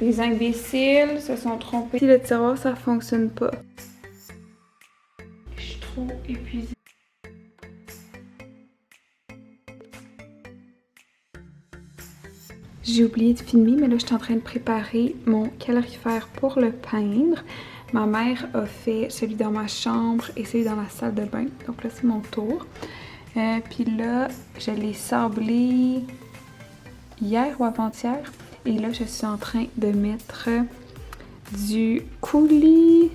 Les imbéciles se sont trompés. Si le tiroir, ça fonctionne pas. Je suis trop épuisée. J'ai oublié de filmer, mais là, je suis en train de préparer mon calorifère pour le peindre. Ma mère a fait celui dans ma chambre et celui dans la salle de bain. Donc là, c'est mon tour. Puis là, je l'ai sablé hier ou avant-hier. Et là, je suis en train de mettre du coulis,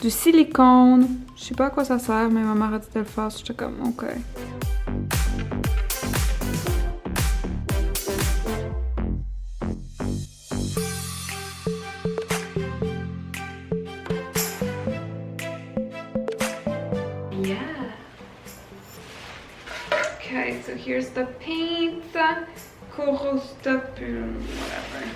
du silicone. Je sais pas à quoi ça sert, mais ma mère a dit de le faire. J'étais comme, OK. Okay, so here's the paint, Corostopul, whatever.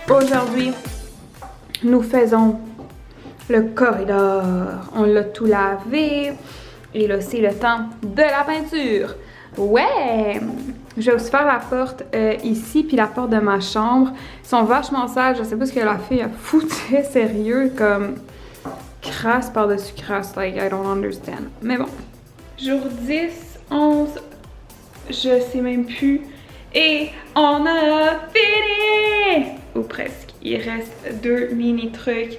Aujourd'hui, nous faisons le corridor. On l'a tout lavé. Et là, c'est le temps de la peinture. Ouais! Je vais aussi faire la porte ici, puis la porte de ma chambre. Ils sont vachement sales. Je sais pas ce que la fille a foutu, sérieux, comme crasse par-dessus crasse. Like, I don't understand. Mais bon. Jour 10, 11, je sais même plus. Et on a fini! Ou presque. Il reste 2 mini trucs.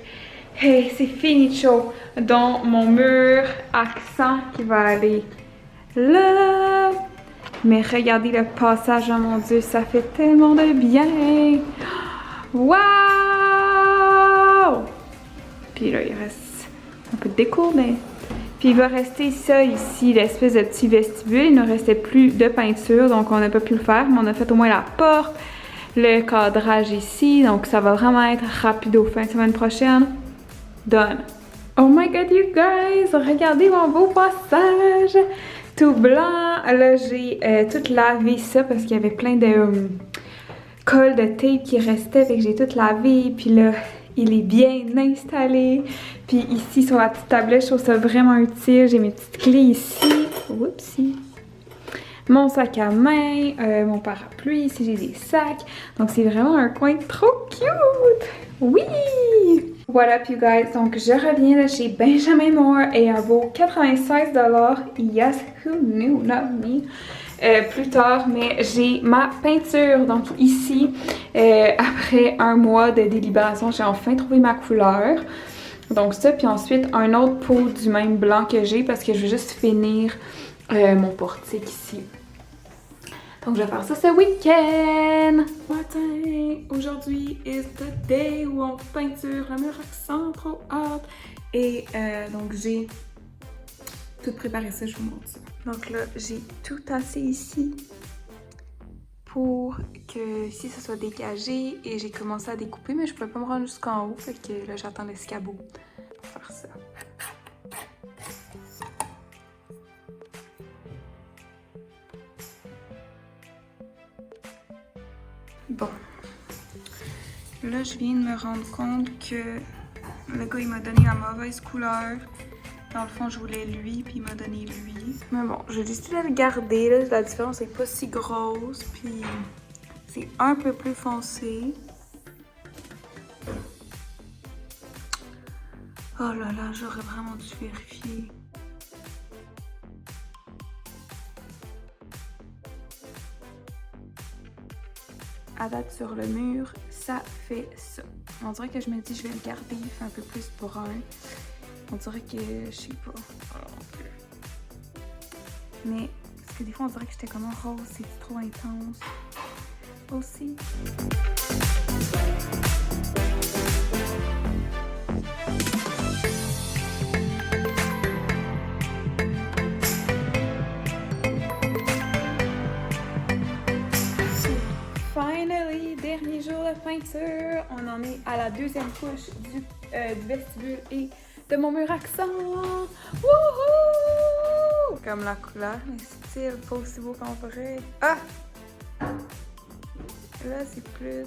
Hey, c'est fini de show. Dont mon mur accent qui va aller là. Mais regardez le passage, oh mon Dieu, ça fait tellement de bien. Wow! Puis là, il reste un peu de déco, mais... Puis il va rester ça ici, l'espèce de petit vestibule. Il ne restait plus de peinture, donc on n'a pas pu le faire. Mais on a fait au moins la porte, le cadrage ici. Donc ça va vraiment être rapide au fin de semaine prochaine. Done. Oh my god, you guys! Regardez mon beau passage! Tout blanc. Là, j'ai tout lavé ça parce qu'il y avait plein de colle de tape qui restait. Fait que j'ai tout lavé. Puis là, il est bien installé. Puis ici, sur la petite tablette, je trouve ça vraiment utile. J'ai mes petites clés ici. Whoopsie! Mon sac à main, mon parapluie. Ici, j'ai des sacs. Donc, c'est vraiment un coin trop cute! Oui! What up, you guys? Donc, je reviens de chez Benjamin Moore et elle vaut 96 $. Yes, who knew? Not me. Plus tard, mais j'ai ma peinture. Donc, ici, après un mois de délibération, j'ai enfin trouvé ma couleur. Donc, ça, puis ensuite, un autre pot du même blanc que j'ai parce que je veux juste finir mon portique ici. Donc, je vais faire ça ce week-end. Matin, aujourd'hui is the day où on peinture le mur accent, trop hâte. Et donc, j'ai tout préparé ça, je vous montre ça. Donc là, j'ai tout tassé ici pour que ici, ça soit dégagé. Et j'ai commencé à découper, mais je ne pouvais pas me rendre jusqu'en haut. Fait que là, j'attends l'escabeau pour faire ça. Bon, là je viens de me rendre compte que le gars il m'a donné la mauvaise couleur. Dans le fond je voulais lui puis il m'a donné lui. Mais bon, j'ai décidé de le garder là, la différence n'est pas si grosse puis c'est un peu plus foncé. Oh là là, j'aurais vraiment dû vérifier. À date sur le mur, ça fait ça. On dirait que je me dis je vais le garder, il fait un peu plus brun. On dirait que je sais pas. Mais parce que des fois on dirait que j'étais comme un rose, c'est trop intense. Aussi. Finally, dernier jour de peinture. On en est à la deuxième couche du vestibule et de mon mur accent. Wouhou! Comme la couleur, mais style pas aussi beau qu'en vrai. Ah! Là, c'est plus...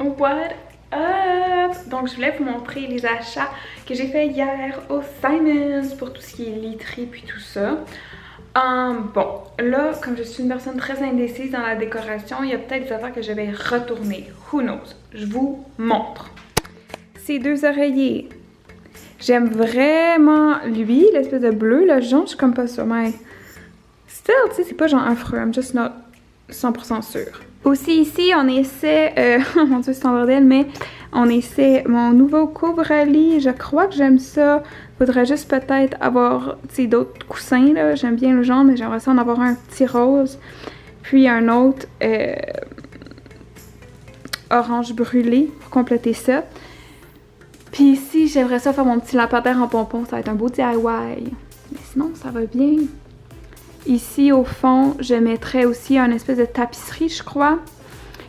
What up? Donc, je voulais vous montrer les achats que j'ai fait hier au Simons pour tout ce qui est literie puis tout ça. Bon, là, comme je suis une personne très indécise dans la décoration, il y a peut-être des affaires que je vais retourner. Who knows? Je vous montre. Ces deux oreillers. J'aime vraiment lui, l'espèce de bleu, le jaune, je suis comme pas sûre, mais... Still, tu sais, c'est pas genre affreux, I'm just not 100% sûre. Aussi ici, on essaie, mon Dieu c'est un bordel, mais on essaie mon nouveau couvre-lit. Je crois que j'aime ça. Faudrait juste peut-être avoir, tu sais, d'autres coussins, là. J'aime bien le jaune, mais j'aimerais ça en avoir un petit rose. Puis un autre orange brûlé pour compléter ça. Puis ici, j'aimerais ça faire mon petit lampadaire en pompon. Ça va être un beau DIY. Mais sinon, ça va bien. Ici, au fond, je mettrais aussi un espèce de tapisserie, je crois.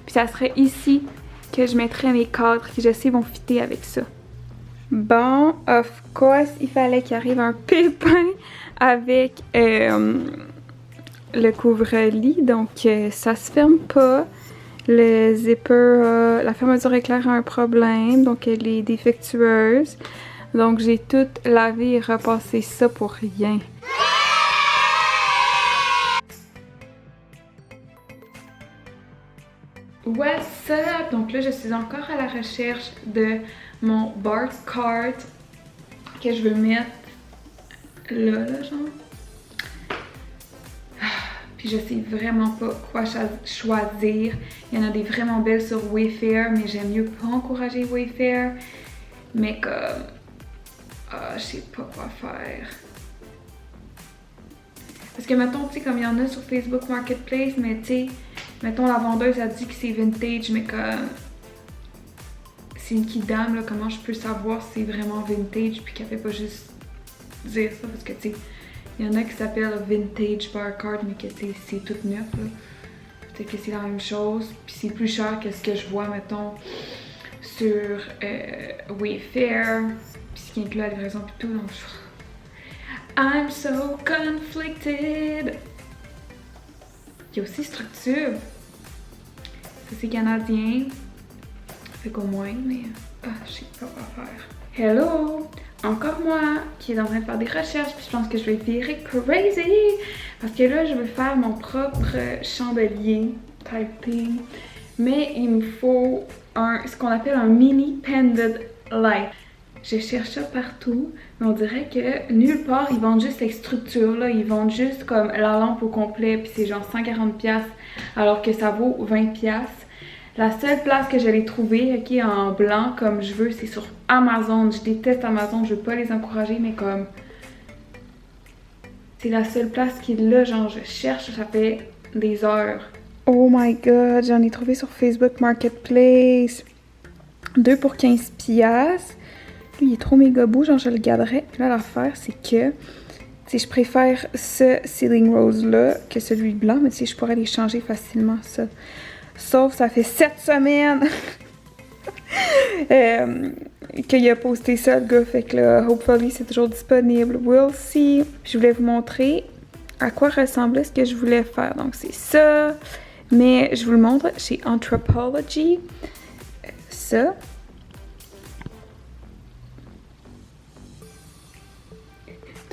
Puis ça serait ici que je mettrais mes cadres qui, je sais, vont fitter avec ça. Bon, of course, il fallait qu'il arrive un pépin avec le couvre-lit. Donc, ça se ferme pas. Le zipper, la fermeture éclair a un problème. Donc, elle est défectueuse. Donc, j'ai tout lavé et repassé ça pour rien. What's up? Donc là, je suis encore à la recherche de mon bar cart que je veux mettre là, genre. Puis je sais vraiment pas quoi choisir. Il y en a des vraiment belles sur Wayfair, mais j'aime mieux pas encourager Wayfair. Mais comme... je sais pas quoi faire. Parce que mettons, tu sais, comme il y en a sur Facebook Marketplace, mais tu sais... Mettons, la vendeuse a dit que c'est vintage, mais comme c'est une kidam, là, comment je peux savoir si c'est vraiment vintage puis qu'elle fait pas juste dire ça? Parce que, tu sais, il y en a qui s'appellent Vintage Bar Cart, mais que, tu sais, c'est tout neuf, là. Peut-être que c'est la même chose, puis c'est plus cher que ce que je vois, mettons, sur Wayfair, puis ce qui inclut la livraison pis tout, donc I'm so conflicted! Il y a aussi Structure. Ça, c'est canadien. Fait qu'au moins, mais... je sais pas quoi faire. Hello! Encore moi qui est en train de faire des recherches, puis je pense que je vais virer crazy! Parce que là, je veux faire mon propre chandelier type thing. Mais il me faut ce qu'on appelle un mini pendant light. Je cherche ça partout, mais on dirait que nulle part ils vendent juste cette structure-là. Ils vendent juste comme la lampe au complet, puis c'est genre 140$, alors que ça vaut 20$. La seule place que j'allais trouver, ok, en blanc comme je veux, c'est sur Amazon. Je déteste Amazon, je veux pas les encourager, mais comme... C'est la seule place qui est là, genre je cherche, ça fait des heures. Oh my god, j'en ai trouvé sur Facebook Marketplace. 2 pour 15$. Lui, il est trop méga beau, genre je le garderais. Puis là, l'affaire, c'est que, tu sais, je préfère ce Ceiling Rose-là que celui blanc, mais tu sais, je pourrais les changer facilement, ça. Sauf, ça fait 7 semaines qu'il a posté ça, le gars. Fait que là, hopefully, c'est toujours disponible. We'll see. Je voulais vous montrer à quoi ressemblait ce que je voulais faire. Donc, c'est ça. Mais je vous le montre chez Anthropologie. Ça.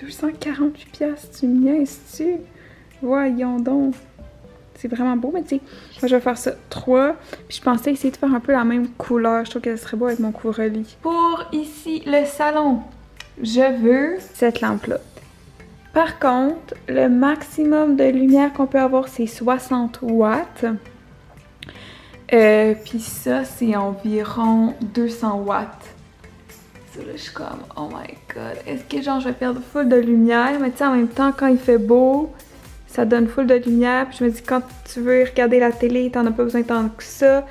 « 248$, tu me niaises-tu? Voyons donc. C'est vraiment beau, mais tu sais, moi je vais faire ça 3. Puis je pensais essayer de faire un peu la même couleur. Je trouve que ce serait beau avec mon couvre-lit. Pour ici, le salon, je veux cette lampe-là. Par contre, le maximum de lumière qu'on peut avoir, c'est 60 watts. Puis ça, c'est environ 200 watts. Ça, là, je suis comme, oh my god, est-ce que genre je vais perdre full de lumière? Mais tu sais, en même temps, quand il fait beau, ça donne full de lumière. Puis je me dis, quand tu veux regarder la télé, t'en as pas besoin tant que ça.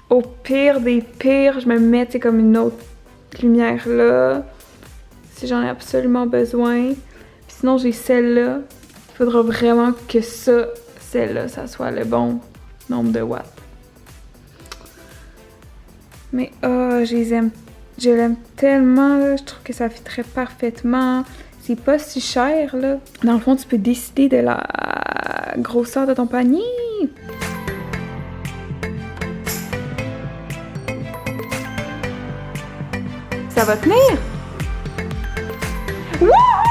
Au pire des pires, je me mets, tu sais, comme une autre lumière là. Si j'en ai absolument besoin. Puis sinon, j'ai celle-là. Il faudra vraiment que ça, celle-là, ça soit le bon nombre de watts. Mais je les aime Je l'aime tellement, là. Je trouve que ça fit très parfaitement. C'est pas si cher, là. Dans le fond, tu peux décider de la grosseur de ton panier. Ça va tenir? Wouh!